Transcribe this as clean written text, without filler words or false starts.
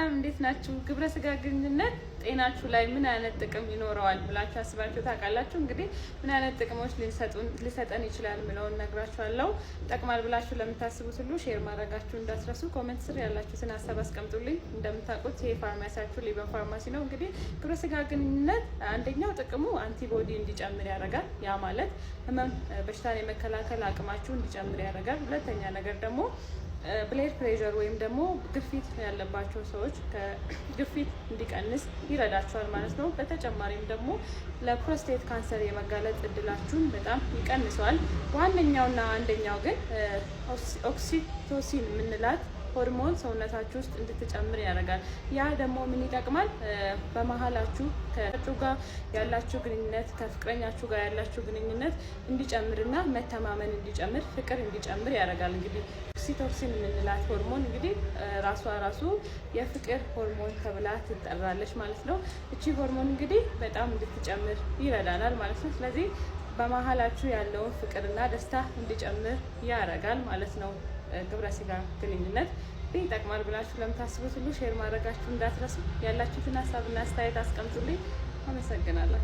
ሰላም እንዴት ናችሁ? ግብረ ስጋ ግንኙነት ጤናችሁ ላይ ምን አይነት ጥቅም ይኖረዋል ብላችሁ አስባችሁ ታውቃላችሁ? እንግዲህ ምን አይነት ጥቅሞች ሊሰጠን ይችላል ምለውን ነግራችኋለሁ። ጠቅማል ብላችሁ ለምታስቡት ሁሉ ሼር ማድረጋችሁ እንዳትረሱ። ኮሜንት ስር ያላችሁትን ሀሳብ አስቀምጡልኝ። እንደምታውቁት ይሄ ፋርማሲያችሁ ሊበን ፋርማሲ ነው። እንግዲህ ግብረ ስጋ ግንኙነት አንደኛው ጥቅሙ አንቲቦዲ እንዲጨምር ያደርጋል። ያ ማለት ህመም በሽታን የመከላከል አቅማችሁ እንዲጨምር ያደርጋል። ሁለተኛ ነገር ደግሞ ብለድ ፕሬሸር ወይም ደግሞ ግፊት ያለባቸው ሰዎች ግፊት እንዲቀንስ ይረዳቸዋል ማለት ነው። በተጨማሪም ደግሞ ለፕሮስቴት ካንሰር የመጋለጥ እድላችሁን በጣም ይቀንሰዋል። ዋነኛውና አንደኛው ግን ኦክሲቶሲን የምንላት ሆርሞን ሰውነታችሁ ውስጥ እንድትጨምር ያደርጋል። ያ ደግሞ ምን ይጠቅማል? በመሀላችሁ ከእጩ ጋር ያላችሁ ግንኙነት ከፍቅረኛችሁ ጋር ያላችሁ ግንኙነት እንዲጨምርና መተማመን እንዲጨምር ፍቅር እንዲጨምር ያደርጋል። እንግዲህ ኦክሲቶሲን የምንላት ሆርሞን እንግዲህ ራሱ የፍቅር ሆርሞን ተብላ ትጠራለች ማለት ነው። እቺ ሆርሞን እንግዲህ በጣም እንድትጨምር ይረዳናል ማለት ነው። ስለዚህ በመሀላችሁ ያለውን ፍቅርና ደስታ እንዲጨምር ያደርጋል ማለት ነው። ግብረ ስጋ ግንኙነት ይጠቅማል ብላችሁ ለምታስቡት ሁሉ ሼር ማድረጋችሁ እንዳትረሱ። ያላችሁትን ሀሳብና አስተያየት አስቀምጡልኝ። አመሰግናለሁ።